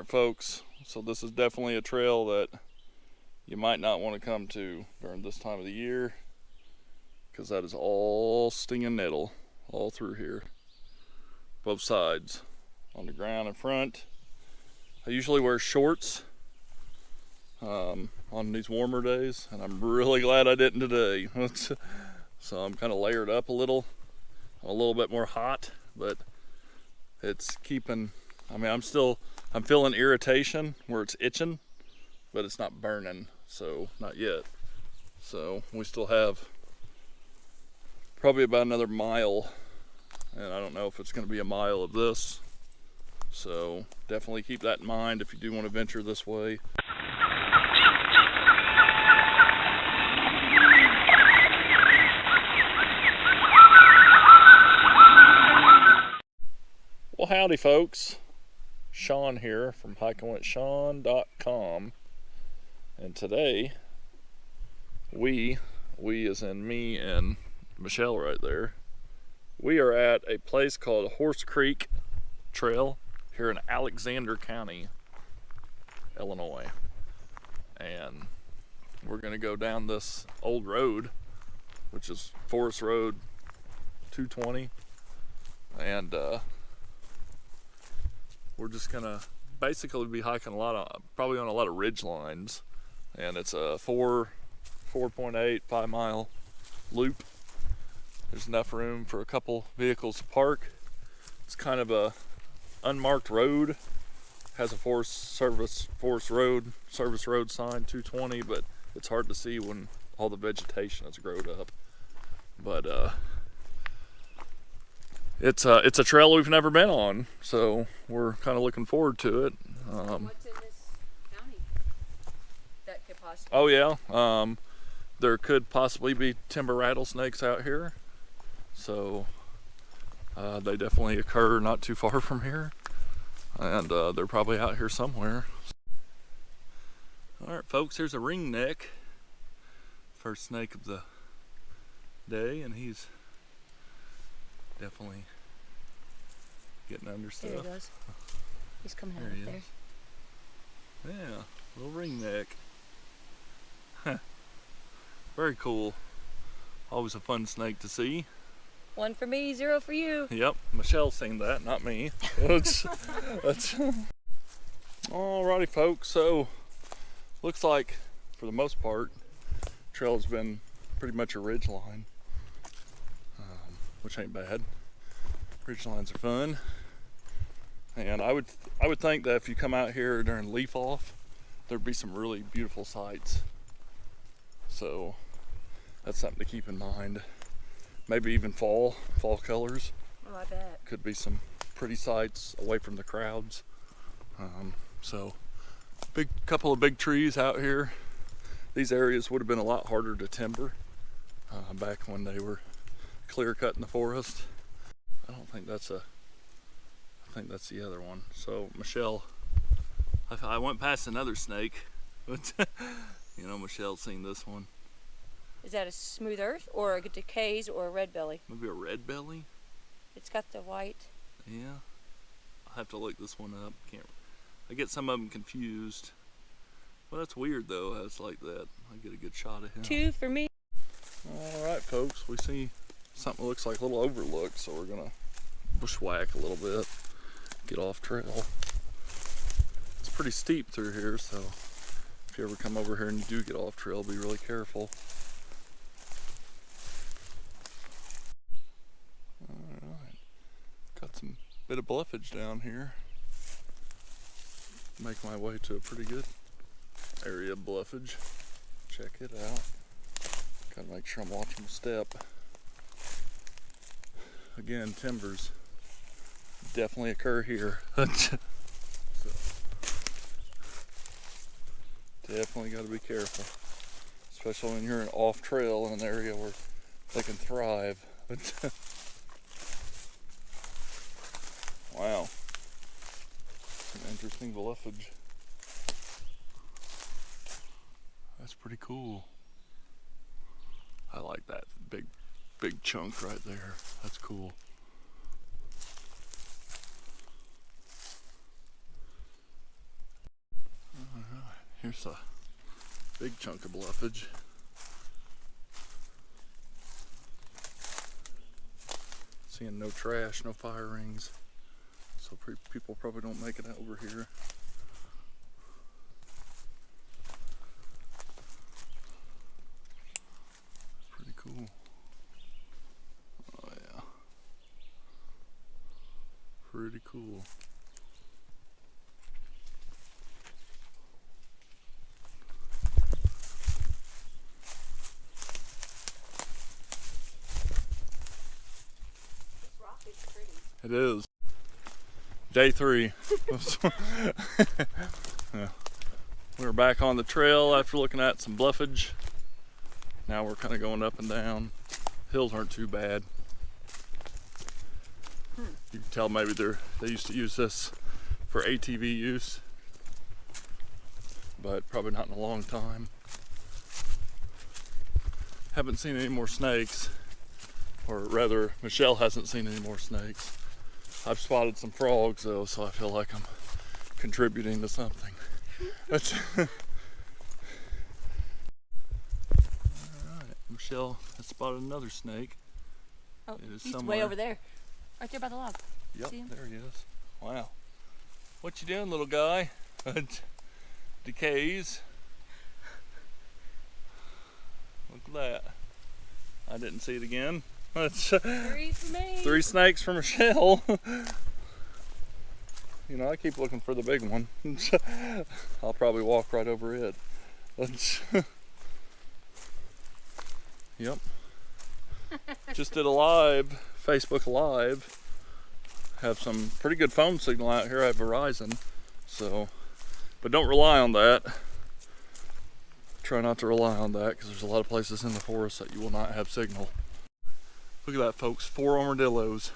Alright folks, so this is definitely a trail that you might not want to come to during this time of the year, because that is all stinging nettle all through here, both sides, on the ground in front. I usually wear shorts on these warmer days, and I'm really glad I didn't today. So I'm kind of layered up a little. I'm a little bit more hot, but it's keeping, I mean, I'm feeling irritation where it's itching, but it's not burning, so not yet. So we still have probably about another mile, and I don't know if it's going to be a mile of this. So definitely keep that in mind if you do want to venture this way. Well, howdy folks. Shawn here from hikingwithshawn.com, and today we as in me and Michelle right there, we are at a place called Horse Creek Trail here in Alexander County, Illinois, and we're gonna go down this old road, which is Forest Road 220, and we're just gonna basically be hiking probably on a lot of ridge lines, and it's a 4.8 5 mile loop. There's enough room for a couple vehicles to park. It's kind of a unmarked road, has a Forest Road sign 220, but it's hard to see when all the vegetation has grown up. But it's a trail we've never been on, so we're kind of looking forward to it. What's in this county that could possibly? Oh yeah, there could possibly be timber rattlesnakes out here, so they definitely occur not too far from here, and they're probably out here somewhere. All right, folks, here's a ringneck, first snake of the day, and he's definitely getting under stuff. There he goes. He's coming out There he there. is. Yeah, little ringneck. Very cool. Always a fun snake to see. 1 for me, 0 for you. Yep, Michelle's seen that, not me. That's alrighty, folks. So looks like for the most part, trail has been pretty much a ridge line, which ain't bad. Ridge lines are fun, and I would think that if you come out here during leaf off, there'd be some really beautiful sights. So that's something to keep in mind. Maybe even fall colors. Oh, I bet. Could be some pretty sights away from the crowds. So couple of big trees out here. These areas would have been a lot harder to timber back when they were clear cutting the forest. I think that's the other one. So Michelle, I went past another snake, but you know, Michelle's seen this one. Is that a smooth earth or a decays or a red belly? Maybe a red belly. It's got the white. Yeah, I'll have to look this one up. I get some of them confused. Well, that's weird though. It's like that. I get a good shot of him. 2 for me. All right, folks. We see something that looks like a little overlook, so we're gonna bushwhack a little bit, get off trail. It's pretty steep through here, so if you ever come over here and you do get off trail, be really careful. All right, got some bit of bluffage down here. Make my way to a pretty good area of bluffage. Check it out. Gotta make sure I'm watching my step. Again, timbers definitely occur here. So, definitely got to be careful, especially when you're off trail in an area where they can thrive. Wow, some interesting bluffage. That's pretty cool. I like that big chunk right there. That's cool. There's a big chunk of bluffage. Seeing no trash, no fire rings. So people probably don't make it over here. Pretty cool. Oh yeah. Pretty cool. It is. Day 3. Yeah. We're back on the trail after looking at some bluffage. Now we're kind of going up and down. Hills aren't too bad. You can tell maybe they used to use this for ATV use, but probably not in a long time. Haven't seen any more snakes, or rather Michelle hasn't seen any more snakes. I've spotted some frogs though, so I feel like I'm contributing to something. Alright, Michelle has spotted another snake. Oh, he's way over there. Right there by the log. Yep, see him? there he is. Wow. What you doing, little guy? Decays. Look at that. I didn't see it again. 3 for me. 3 snakes for Michelle. You know, I keep looking for the big one. I'll probably walk right over it. Yep. Just did a live, Facebook Live. Have some pretty good phone signal out here. I have Verizon, so, but don't rely on that. Try not to rely on that because there's a lot of places in the forest that you will not have signal. Look at that, folks, 4 armadillos.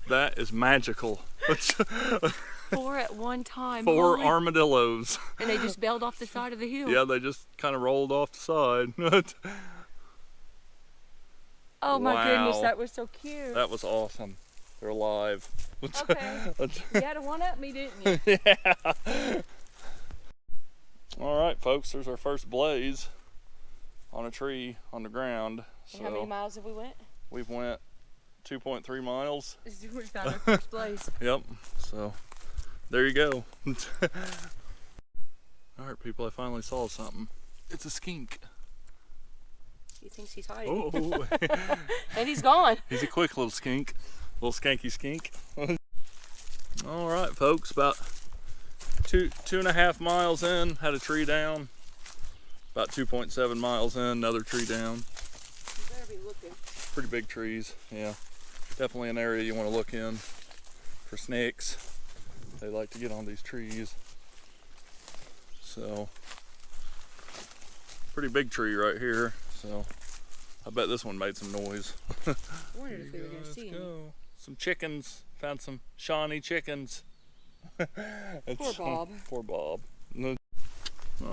That is magical. 4 at one time. 4 Holy. armadillos. And they just bailed off the side of the hill. Yeah, they just kind of rolled off the side. Oh my Wow. goodness, that was so cute. That was awesome. They're alive. Okay. You had to one-up me, didn't you? Yeah. All right, folks, there's our first blaze on a tree on the ground. And how many miles have we went? We've went 2.3 miles. We found our first blaze. Yep, so there you go. All right, people, I finally saw something. It's a skink. He thinks he's hiding. Oh. And he's gone. He's a quick little skink. Little skanky skink. All right, folks, about 2.5 miles in, had a tree down. About 2.7 miles in, another tree down. You better be looking. Pretty big trees, yeah. Definitely an area you want to look in for snakes. They like to get on these trees. So, pretty big tree right here. So, I bet this one made some noise. I wondered if we were going to see him. Some chickens. Found some Shawnee chickens. Poor Bob. Poor Bob.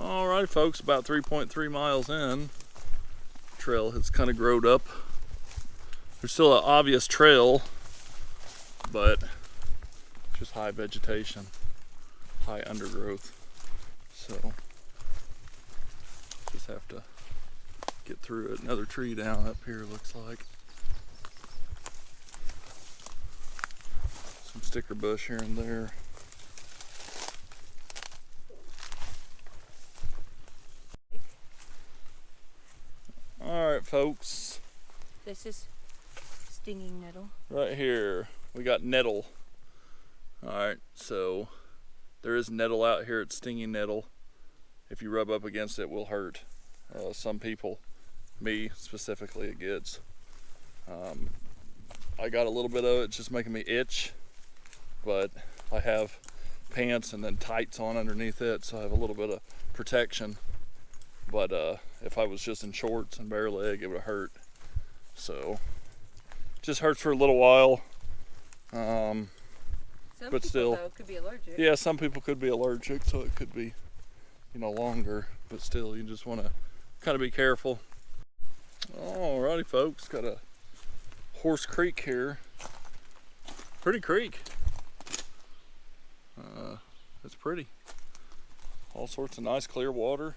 All right, folks, about 3.3 miles in. Trail has kind of growed up. There's still an obvious trail, but just high vegetation, high undergrowth. So just have to get through it. Another tree down up here, looks like. Some sticker bush here and there. All right, folks. This is stinging nettle. Right here, we got nettle. All right, so there is nettle out here. It's stinging nettle. If you rub up against it, it will hurt. Some people, me specifically, it gets. I got a little bit of it, just making me itch, but I have pants and then tights on underneath it, so I have a little bit of protection. But if I was just in shorts and bare leg, it would hurt. So, just hurts for a little while. Some but people, still, though, could be allergic. Yeah, some people could be allergic, so it could be, longer. But still, you just want to kind of be careful. Alrighty, folks, got a Horse Creek here. Pretty creek. It's pretty. All sorts of nice clear water.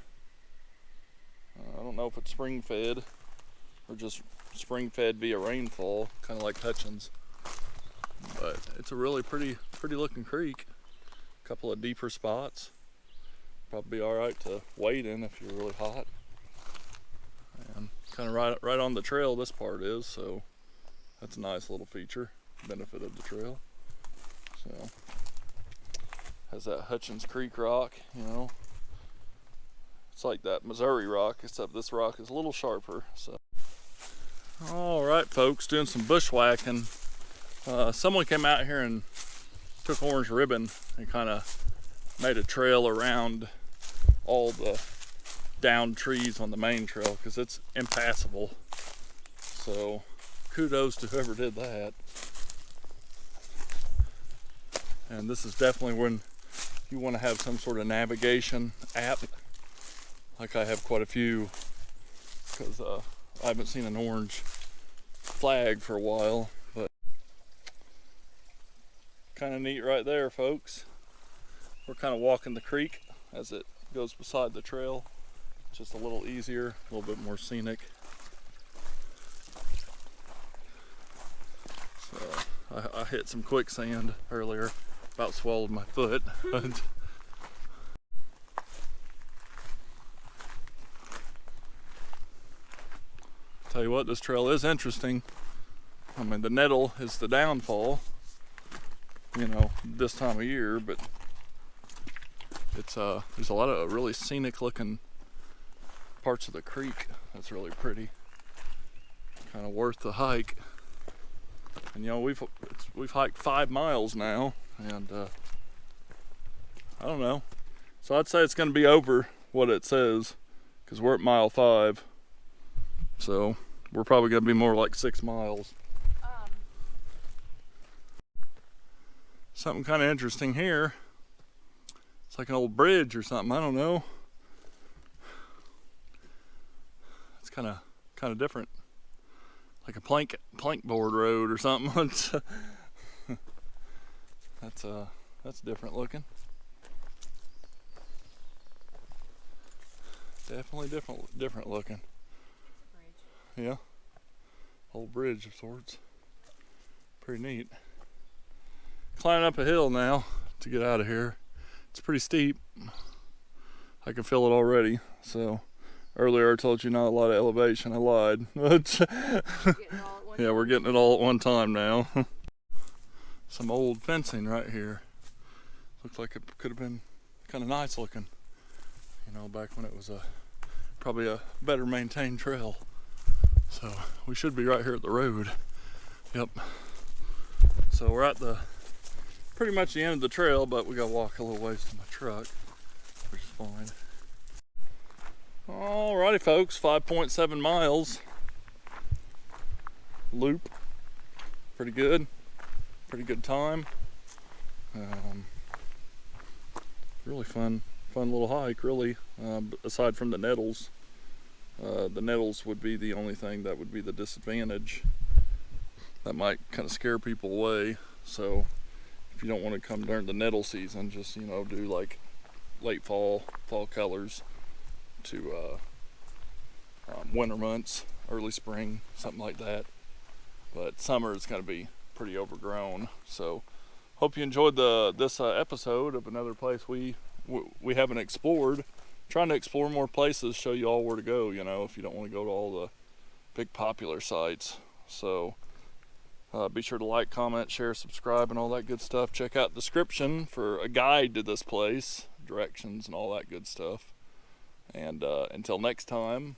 I don't know if it's spring fed or just spring fed via rainfall, kind of like Hutchins. But it's a really pretty looking creek. A couple of deeper spots. Probably be all right to wade in if you're really hot. And kind of right on the trail this part is, so that's a nice little feature, benefit of the trail. So has that Hutchins Creek rock, you know. It's like that Missouri rock, except this rock is a little sharper. So, all right, folks, doing some bushwhacking. Someone came out here and took orange ribbon and kind of made a trail around all the downed trees on the main trail because it's impassable. So kudos to whoever did that. And this is definitely when you want to have some sort of navigation app. Like I have quite a few, because I haven't seen an orange flag for a while, but kind of neat right there, folks. We're kind of walking the creek as it goes beside the trail. Just a little easier, a little bit more scenic. So I hit some quicksand earlier, about swallowed my foot. Tell you what, this trail is interesting. I mean, the nettle is the downfall, you know, this time of year, but it's there's a lot of really scenic looking parts of the creek that's really pretty, kind of worth the hike. And you know, we've hiked 5 miles now, and I don't know, so I'd say it's going to be over what it says because we're at mile 5. So we're probably going to be more like 6 miles. Something kind of interesting here. It's like an old bridge or something. I don't know. It's kind of different, like a plank board road or something. That's different looking. Definitely different looking. Yeah, old bridge of sorts. Pretty neat. Climbing up a hill now to get out of here. It's pretty steep. I can feel it already. So earlier I told you not a lot of elevation. I lied. Yeah, we're getting it all at one time now. Some old fencing right here. Looks like it could have been kind of nice looking. You know, back when it was probably a better maintained trail. So we should be right here at the road. Yep. So we're at pretty much the end of the trail, but we gotta walk a little ways to my truck, which is fine. Alrighty, folks, 5.7 miles. Loop. Pretty good time. Really fun little hike, really. Aside from the nettles. The nettles would be the only thing that would be the disadvantage. That might kind of scare people away. So if you don't want to come during the nettle season, just, you know, do like late fall colors to winter months, early spring, something like that. But summer is going to be pretty overgrown. So hope you enjoyed this episode of another place we haven't explored. Trying to explore more places, show you all where to go, you know, if you don't want to go to all the big popular sites. So be sure to like, comment, share, subscribe, and all that good stuff. Check out the description for a guide to this place, directions, and all that good stuff. And until next time,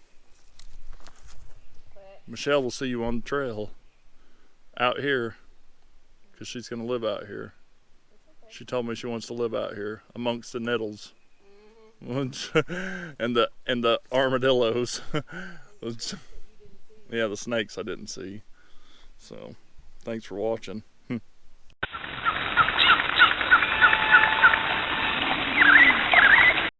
Michelle will see you on the trail out here, because she's going to live out here. She told me she wants to live out here amongst the nettles. and the armadillos. Yeah, the snakes I didn't see. So thanks for watching.